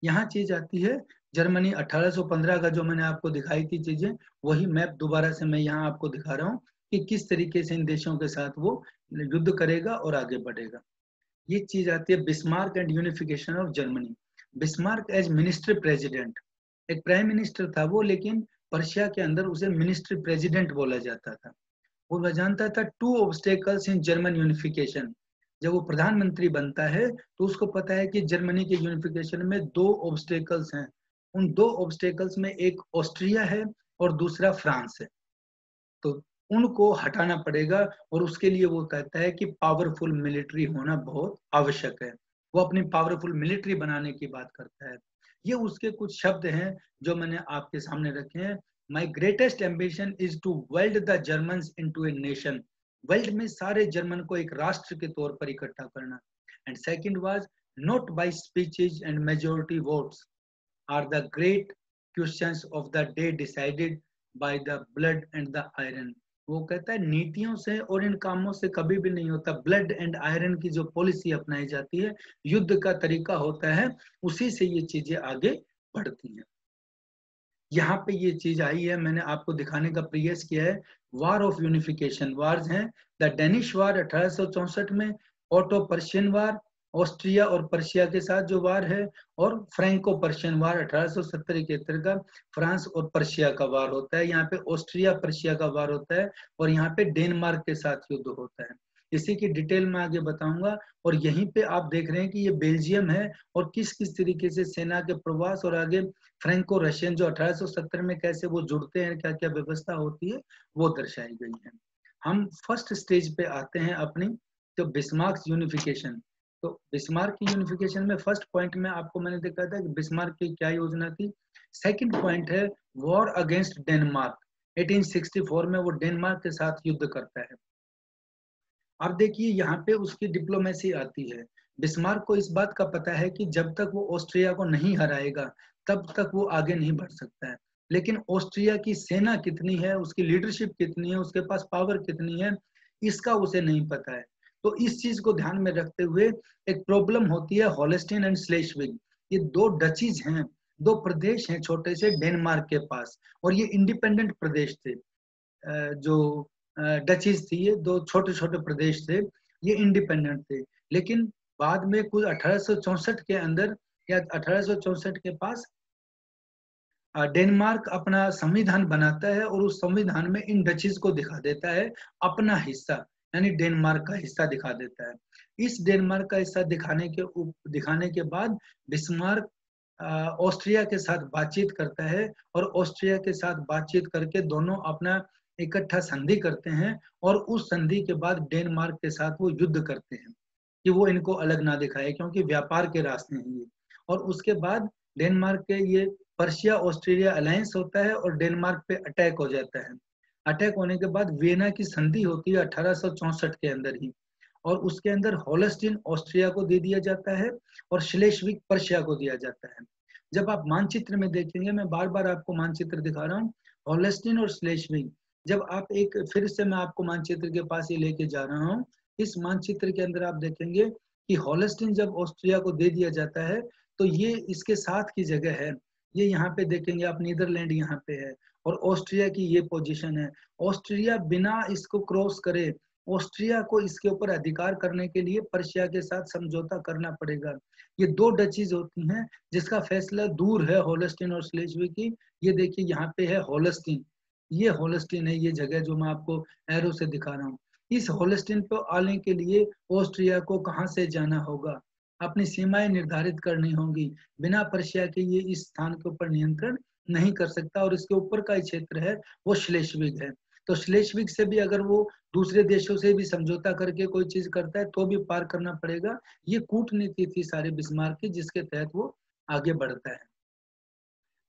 यहाँ चीज आती है जर्मनी 1815 का जो मैंने आपको दिखाई थी चीजें, वही मैप दोबारा से मैं यहाँ आपको दिखा रहा हूँ कि किस तरीके से इन देशों के साथ वो युद्ध करेगा और आगे बढ़ेगा। ये चीज आती है Bismarck and unification of Germany. Bismarck as ministry president, एक प्राइम मिनिस्टर था वो, लेकिन पर्शिया के अंदर उसे मिनिस्ट्री प्रेसिडेंट बोला जाता था। वो जानता था two obstacles in German unification. जब वो प्रधानमंत्री बनता है तो उसको पता है कि जर्मनी के यूनिफिकेशन में दो ऑब्स्टेकल्स हैं। उन दो ऑब्स्टेकल्स में एक ऑस्ट्रिया है और दूसरा फ्रांस है, तो उनको हटाना पड़ेगा। और उसके लिए वो कहता है कि पावरफुल मिलिट्री होना बहुत आवश्यक है। वो अपनी पावरफुल मिलिट्री बनाने की बात करता है। ये उसके कुछ शब्द हैं जो मैंने आपके सामने रखे हैं। My greatest ambition is to weld the Germans into a nation. Weld में सारे जर्मन को एक राष्ट्र के तौर पर इकट्ठा करना। And second was not by speeches and majority votes are the great questions of the day decided by the blood and the iron। वो कहता है नीतियों से और इन कामों से कभी भी नहीं होता। ब्लड एंड आयरन की जो पॉलिसी अपनाई जाती है, युद्ध का तरीका होता है, उसी से ये चीजें आगे बढ़ती हैं। यहाँ पे ये चीज आई है, मैंने आपको दिखाने का प्रयास किया है। वार ऑफ यूनिफिकेशन वार्स हैं। द डेनिश वार 1864 में, ऑटो पर्शियन वार, ऑस्ट्रिया और पर्शिया के साथ जो वार है, और फ्रैंको पर्शियन वार 1870-71 का फ्रांस और पर्शिया का वार होता है। यहाँ पे ऑस्ट्रिया पर्शिया का वार होता है और यहाँ पे डेनमार्क के साथ युद्ध होता है। इसी की डिटेल में आगे बताऊंगा। और यहीं पे आप देख रहे हैं कि ये बेल्जियम है और किस किस तरीके से सेना के प्रवास और आगे फ्रैंको रशियन जो 1870 में कैसे वो जुड़ते हैं, क्या क्या व्यवस्था होती है, वो दर्शाई गई है। हम फर्स्ट स्टेज पे आते हैं अपनी, तो बिस्मार्क यूनिफिकेशन। तो बिस्मार्क की यूनिफिकेशन में फर्स्ट पॉइंट में आपको मैंने देखा था कि बिस्मार्क की क्या योजना थी। सेकंड पॉइंट है वॉर अगेंस्ट डेनमार्क। 1864 में वो डेनमार्क के साथ युद्ध करता है। अब देखिए यहाँ पे उसकी डिप्लोमेसी आती है। बिस्मार्क को इस बात का पता है कि जब तक वो ऑस्ट्रिया को नहीं हराएगा तब तक वो आगे नहीं बढ़ सकता है। लेकिन ऑस्ट्रिया की सेना कितनी है, उसकी लीडरशिप कितनी है, उसके पास पावर कितनी है, इसका उसे नहीं पता है। तो इस चीज को ध्यान में रखते हुए एक प्रॉब्लम होती है होलेस्टीन एंड स्लेशविग। ये दो डचीज हैं, दो प्रदेश हैं छोटे से डेनमार्क के पास, और ये इंडिपेंडेंट प्रदेश थे। जो डचीज थी, ये दो छोटे छोटे प्रदेश थे, ये इंडिपेंडेंट थे। लेकिन बाद में कुछ 1864 के अंदर या 1864 के पास डेनमार्क अपना संविधान बनाता है और उस संविधान में इन डचीज को दिखा देता है अपना हिस्सा, यानी डेनमार्क का हिस्सा दिखा देता है। इस डेनमार्क का हिस्सा दिखाने के बाद बिस्मार्क ऑस्ट्रिया के साथ बातचीत करता है और ऑस्ट्रिया के साथ बातचीत करके दोनों अपना इकट्ठा संधि करते हैं। और उस संधि के बाद डेनमार्क के साथ वो युद्ध करते हैं कि वो इनको अलग ना दिखाए, क्योंकि व्यापार के रास्ते हैं ये। और उसके बाद डेनमार्क के ये पर्शिया ऑस्ट्रेलिया अलायंस होता है और डेनमार्क पे अटैक हो जाता है। अटैक होने के बाद वियना की संधि होती है 1864 के अंदर ही, और उसके अंदर होलस्टीन ऑस्ट्रिया को दे दिया जाता है और श्लेस्विग पर्शिया को दिया जाता है। जब आप मानचित्र में देखेंगे, मैं बार बार आपको मानचित्र दिखा रहा हूँ, होलस्टीन और श्लेस्विग, जब आप एक फिर से मैं आपको मानचित्र के पास ही लेके जा रहा हूँ, इस मानचित्र के अंदर आप देखेंगे कि होलस्टीन जब ऑस्ट्रिया को दे दिया जाता है तो ये इसके साथ की जगह है। ये यहाँ पे देखेंगे आप, नीदरलैंड यहाँ पे है और ऑस्ट्रिया की ये पोजीशन है। ऑस्ट्रिया बिना इसको क्रॉस करे, ऑस्ट्रिया को इसके ऊपर अधिकार करने के लिए पर्शिया के साथ समझौता करना पड़ेगा। ये दो डचीज होती हैं जिसका फैसला दूर है होलस्टीन और स्लेज्विग की। ये देखिए यहाँ पे है होलस्टीन, ये होलस्टीन है, ये जगह जो मैं आपको एरो से दिखा रहा हूँ। इस होलस्टीन पर आने के लिए ऑस्ट्रिया को कहाँ से जाना होगा, अपनी सीमाएं निर्धारित करनी होंगी। बिना पर्शिया के ये इस स्थान के ऊपर नियंत्रण नहीं कर सकता और इसके ऊपर का क्षेत्र है वो श्लेस्विग है। तो श्लेस्विग से भी अगर वो दूसरे देशों से भी समझौता करके कोई चीज करता है तो भी पार करना पड़ेगा। ये कूटनीति थी सारी बिस्मार्क की, जिसके तहत वो आगे बढ़ता है।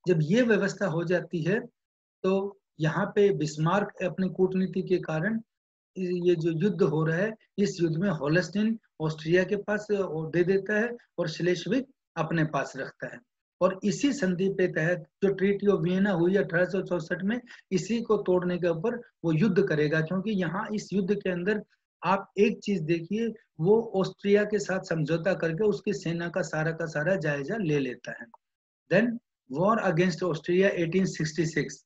जब ये व्यवस्था हो जाती है तो यहाँ पे बिस्मार्क अपनी कूटनीति के कारण ये जो युद्ध हो रहा है, इस युद्ध में होल्स्टीन ऑस्ट्रिया के पास दे देता है और श्लेस्विग अपने पास रखता है। और इसी संधि पे तहत जो ट्रीटी ऑफ वियना हुई 1864 में, इसी को तोड़ने के ऊपर वो युद्ध करेगा। क्योंकि यहाँ इस युद्ध के अंदर आप एक चीज देखिए, वो ऑस्ट्रिया के साथ समझौता करके उसकी सेना का सारा जायजा ले लेता है। Then war against Austria 1866।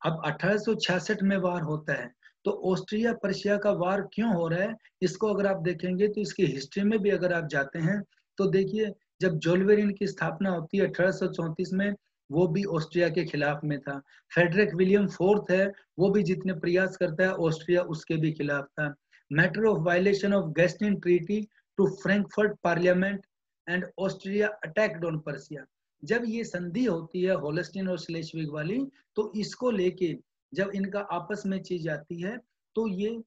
अब 1866 में वार होता है। तो ऑस्ट्रिया पर्शिया का वार क्यों हो रहा है, इसको अगर आप देखेंगे तो इसकी हिस्ट्री में भी अगर आप जाते हैं तो देखिए, जब जोल्वेरिन की स्थापना होती है 1834 में, वो भी ऑस्ट्रिया के खिलाफ में था। फेडरिक विलियम फोर्थ है, वो भी जितने प्रयास करता है ऑस्ट्रिया उसके भी खिलाफ था। Matter of violation of Gastein treaty to Frankfurt parliament and Austria attacked on Prussia. जब ये संधि होती है होल्स्टीन और श्लेस्विग वाली, तो इसको लेके जब इनका आपस में चीज आती है तो ये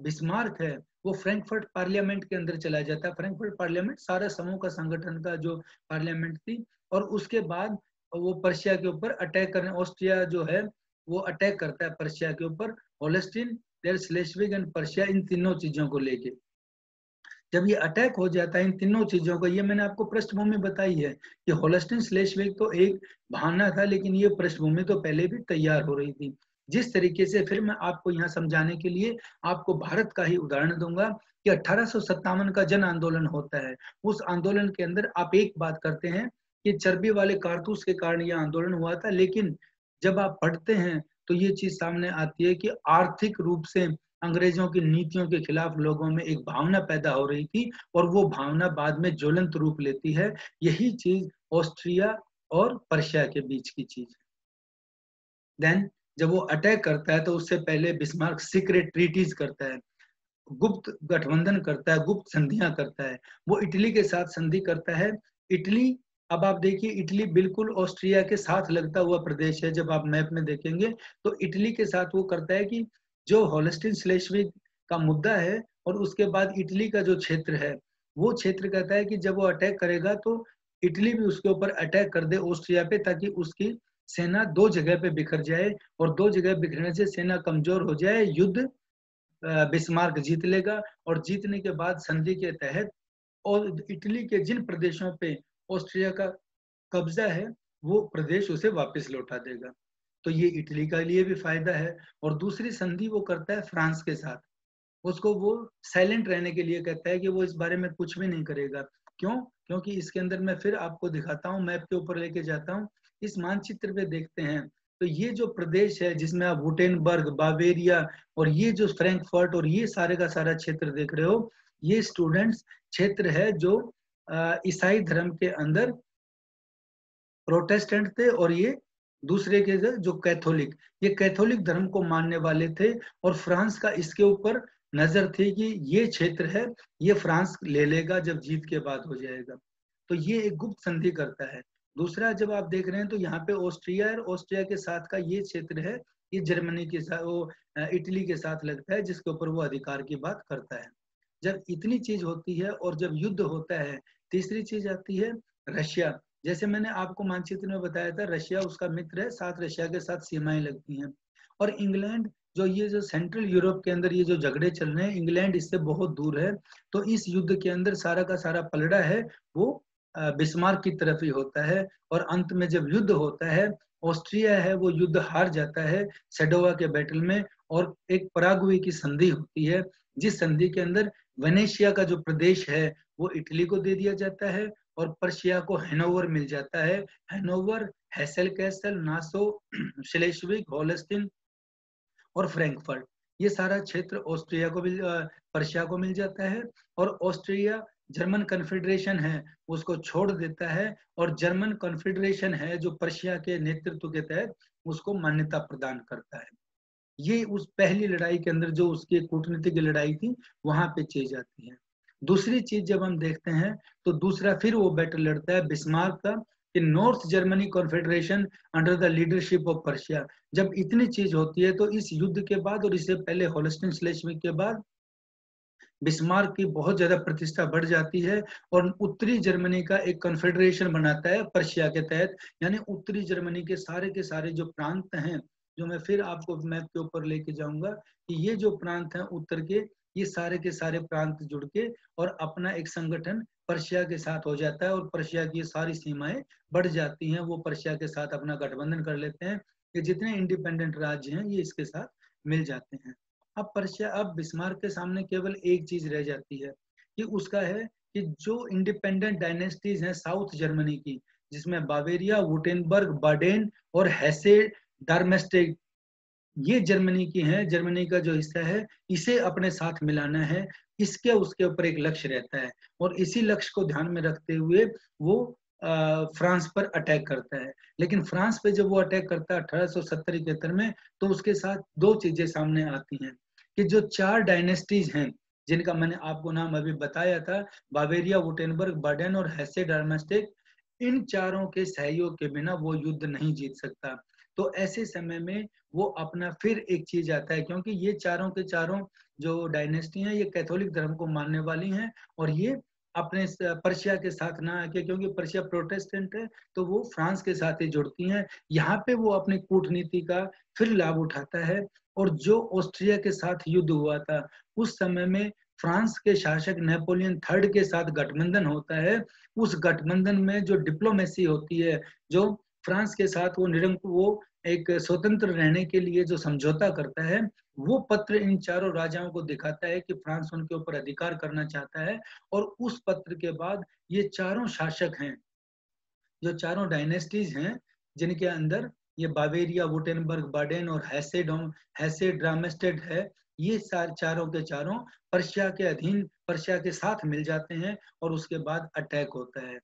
बिस्मार्क है वो फ्रैंकफर्ट पार्लियामेंट के अंदर चला जाता है। फ्रैंकफर्ट पार्लियामेंट सारा समूह का संगठन का जो पार्लियामेंट थी, और उसके बाद वो पर्शिया के ऊपर अटैक करने, ऑस्ट्रिया जो है वो अटैक करता है पर्शिया के ऊपर। होल्स्टीन, श्लेस्विग एंड पर्शिया, इन तीनों चीजों को लेके जब ये अटैक हो जाता है, इन तीनों चीजों का, ये मैंने आपको पृष्ठभूमि बताई है कि होल्स्टीन श्लेस्विग तो एक बहाना था, लेकिन ये पृष्ठभूमि तो पहले भी तैयार हो रही थी। जिस तरीके से, फिर मैं आपको यहाँ समझाने के लिए आपको भारत का ही उदाहरण दूंगा कि 1857 का जन आंदोलन होता है। उस आंदोलन के अंदर आप एक बात करते हैं कि चर्बी वाले कारतूस के कारण यह आंदोलन हुआ था, लेकिन जब आप पढ़ते हैं तो ये चीज सामने आती है कि आर्थिक रूप से अंग्रेजों की नीतियों के खिलाफ लोगों में एक भावना पैदा हो रही थी, और वो भावना बाद में ज्वलंत रूप लेती है। यही चीज ऑस्ट्रिया और पर्शिया के बीच की चीज है। देन जब वो अटैक करता है तो उससे पहले बिस्मार्क सीक्रेट ट्रीटीज करता है, गुप्त गठबंधन करता है, गुप्त संधियां करता है। वो इटली के साथ संधि करता है। इटली, अब आप देखिए, इटली बिल्कुल ऑस्ट्रिया के साथ लगता हुआ प्रदेश है। जब आप मैप में देखेंगे तो इटली के साथ वो करता है कि जो होल्स्टीन श्लेस्विग का मुद्दा है और उसके बाद इटली का जो क्षेत्र है, वो क्षेत्र कहता है कि जब वो अटैक करेगा तो इटली भी उसके ऊपर अटैक कर दे ऑस्ट्रिया पे, ताकि उसकी सेना दो जगह पे बिखर जाए, और दो जगह बिखरने से सेना कमजोर हो जाए, युद्ध बिस्मार्क जीत लेगा, और जीतने के बाद संधि के तहत और इटली के जिन प्रदेशों पे ऑस्ट्रिया का कब्जा है, वो प्रदेश उसे वापस लौटा देगा। तो ये इटली के लिए भी फायदा है। और दूसरी संधि वो करता है फ्रांस के साथ। उसको वो साइलेंट रहने के लिए कहता है कि वो इस बारे में कुछ भी नहीं करेगा। क्यों? क्योंकि इसके अंदर मैं फिर आपको दिखाता हूँ, मैप के ऊपर लेके जाता हूँ, इस मानचित्र पे देखते हैं तो ये जो प्रदेश है जिसमें आप वुटेनबर्ग, बावेरिया और ये जो फ्रैंकफर्ट और ये सारे का सारा क्षेत्र देख रहे हो, ये स्टूडेंट्स क्षेत्र है जो ईसाई धर्म के अंदर प्रोटेस्टेंट थे, और ये दूसरे के जो कैथोलिक, ये कैथोलिक धर्म को मानने वाले थे। और फ्रांस का इसके ऊपर नजर थी कि ये क्षेत्र है, ये फ्रांस ले लेगा जब जीत के बाद हो जाएगा। तो ये एक गुप्त संधि करता है। दूसरा, जब आप देख रहे हैं तो यहाँ पे ऑस्ट्रिया और ऑस्ट्रिया के साथ का ये क्षेत्र है, ये जर्मनी के साथ, वो इटली के साथ लगता है, जिसके ऊपर वो अधिकार की बात करता है। जब इतनी चीज होती है और जब युद्ध होता है, तीसरी चीज आती है रशिया। जैसे मैंने आपको मानचित्र में बताया था, रशिया उसका मित्र है, साथ रशिया के साथ सीमाएं लगती हैं। और इंग्लैंड, जो ये जो सेंट्रल यूरोप के अंदर ये जो झगड़े चल रहे हैं, इंग्लैंड इससे बहुत दूर है। तो इस युद्ध के अंदर सारा का सारा पलड़ा है वो बिस्मार्क की तरफ ही होता है। और अंत में जब युद्ध होता है, ऑस्ट्रिया है वो युद्ध हार जाता है सेडोवा के बैटल में, और एक पराग्वे की संधि होती है, जिस संधि के अंदर वेनेशिया का जो प्रदेश है वो इटली को दे दिया जाता है, और पर्शिया को हैनोवर मिल जाता है। हैनोवर, हेसेल कैसल, नासो, श्लेस्विग, होल्स्टीन और फ्रैंकफर्ट, ये सारा क्षेत्र ऑस्ट्रिया को मिल, पर्शिया को मिल जाता है। और ऑस्ट्रिया जर्मन कन्फेडरेशन है उसको छोड़ देता है, और जर्मन कन्फेडरेशन है जो पर्शिया के नेतृत्व के तहत उसको मान्यता प्रदान करता है। ये उस पहली लड़ाई के अंदर जो उसकी कूटनीतिक लड़ाई थी, वहां पे चीज आती है। दूसरी चीज जब हम देखते हैं तो दूसरा फिर वो बैटल लड़ता है बिस्मार्क का कि north Germany confederation under the leadership of Persia. जब इतनी चीज होती है तो इस युद्ध के बाद और इससे पहले होल्स्टीन श्लेस्विग के बाद बिस्मार्क की बहुत ज्यादा प्रतिष्ठा बढ़ जाती है और उत्तरी जर्मनी का एक कॉन्फेडरेशन बनाता है पर्शिया के तहत। यानी उत्तरी जर्मनी के सारे जो प्रांत हैं, जो मैं फिर आपको मैप के ऊपर लेके जाऊंगा कि ये जो प्रांत हैं उत्तर के, ये सारे के सारे प्रांत जुड़ के और अपना एक संगठन पर्शिया के साथ हो जाता है और पर्शिया की सारी सीमाएं बढ़ जाती हैं। वो पर्शिया के साथ अपना गठबंधन कर लेते हैं। ये जितने इंडिपेंडेंट राज्य हैं ये इसके साथ मिल जाते हैं। अब बिस्मार्क के सामने केवल एक चीज रह जाती है कि उसका है कि जो इंडिपेंडेंट डायनेस्टीज हैं साउथ जर्मनी की, जिसमें बावेरिया, वुटेनबर्ग, बाडेन और हेसे डार्मेस्टेड, ये जर्मनी की हैं, जर्मनी का जो हिस्सा है इसे अपने साथ मिलाना है। इसके उसके ऊपर एक लक्ष्य रहता है और इसी लक्ष्य को ध्यान में रखते हुए वो फ्रांस पर अटैक करता है। लेकिन फ्रांस पे जब वो अटैक करता है 1870-71 में, तो उसके साथ दो चीजें सामने आती हैं कि जो चार डायनेस्टीज हैं जिनका मैंने आपको नाम अभी बताया था, बावेरिया, वुटेनबर्ग, बाडेन और हेसे डार्मस्टेड, इन चारों के सहयोग के बिना वो युद्ध नहीं जीत सकता। तो ऐसे समय में वो अपना फिर एक चीज आता है, क्योंकि ये चारों के चारों जो डायनेस्टी हैं ये कैथोलिक धर्म को मानने वाली हैं और ये अपने पर्शिया के साथ ना आके, क्योंकि पर्शिया प्रोटेस्टेंट है, तो वो फ्रांस के साथ ही जुड़ती हैं। यहाँ पे वो अपनी कूटनीति का फिर लाभ उठाता है और जो ऑस्ट्रिया के साथ युद्ध हुआ था उस समय में फ्रांस के शासक नेपोलियन थर्ड के साथ गठबंधन होता है। उस गठबंधन में जो डिप्लोमेसी होती है, जो फ्रांस के साथ वो एक स्वतंत्र रहने के लिए जो समझौता करता है, वो पत्र इन चारों राजाओं को दिखाता है कि फ्रांस उनके ऊपर अधिकार करना चाहता है। और उस पत्र के बाद ये चारों शासक हैं, जो चारों डायनेस्टीज हैं, जिनके अंदर ये बावेरिया, वुटेनबर्ग, बाडेन और हैसे ड्रामेस्टेड है, ये चारों के चारों पर्शिया के अधीन, पर्शिया के साथ मिल जाते हैं और उसके बाद अटैक होता है,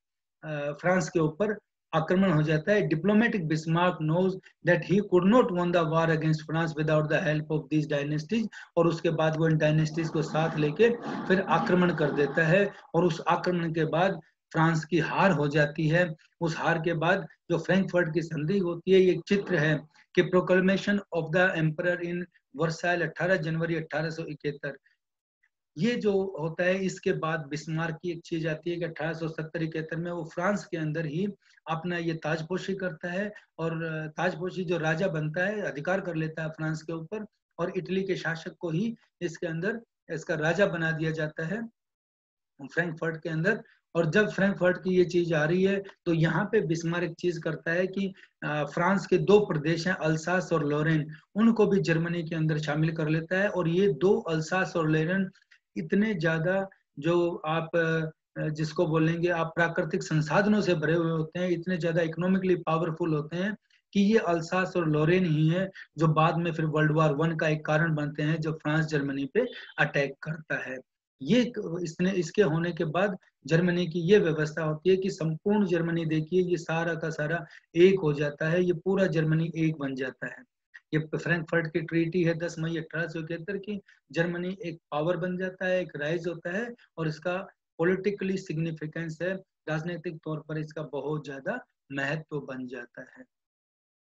फ्रांस के ऊपर आक्रमण हो जाता है। Diplomatic Bismarck knows that he could not won the war against France without the help of this dynasties, और उसके बाद वो इन डायनेस्टीज को साथ लेके फिर आक्रमण कर देता है और उस आक्रमण के बाद फ्रांस की हार हो जाती है। उस हार के बाद जो फ्रैंकफर्ट की संधि होती है, ये चित्र है कि proclamation of the emperor in Versailles 18 जनवरी 1871, ये जो होता है इसके बाद बिस्मार्क की एक चीज आती है कि 1870-71 में वो फ्रांस के अंदर ही अपना ये ताजपोशी करता है और ताजपोशी जो राजा बनता है अधिकार कर लेता है फ्रांस के ऊपर, और इटली के शासक को ही इसके अंदर इसका राजा बना दिया जाता है फ्रैंकफर्ट के अंदर। और जब फ्रैंकफर्ट की ये चीज आ रही है तो यहाँ पे बिस्मार्क एक चीज करता है कि फ्रांस के दो प्रदेश हैं अल्सास और लोरेन, उनको भी जर्मनी के अंदर शामिल कर लेता है। और ये दो अल्सास और लोरेन इतने ज्यादा, जो आप जिसको बोलेंगे आप प्राकृतिक संसाधनों से भरे हुए होते हैं, इतने ज्यादा इकोनॉमिकली पावरफुल होते हैं कि ये अल्सास और लोरेन ही है जो बाद में फिर वर्ल्ड वार 1 का एक कारण बनते हैं, जो फ्रांस जर्मनी पे अटैक करता है। ये इसके होने के बाद जर्मनी की ये व्यवस्था होती है कि संपूर्ण जर्मनी देखिए ये सारा का सारा एक हो जाता है, ये पूरा जर्मनी एक बन जाता है। ये फ्रैंकफर्ट की ट्रीटी है 10 मई 1871 की। जर्मनी एक पावर बन जाता है, एक राइज होता है और इसका पॉलिटिकली सिग्निफिकेंस है, राजनीतिक तौर पर इसका बहुत ज्यादा महत्व बन जाता है।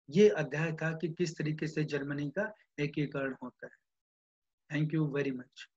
ये अध्याय था कि किस तरीके से जर्मनी का एकीकरण होता है। Thank you very much.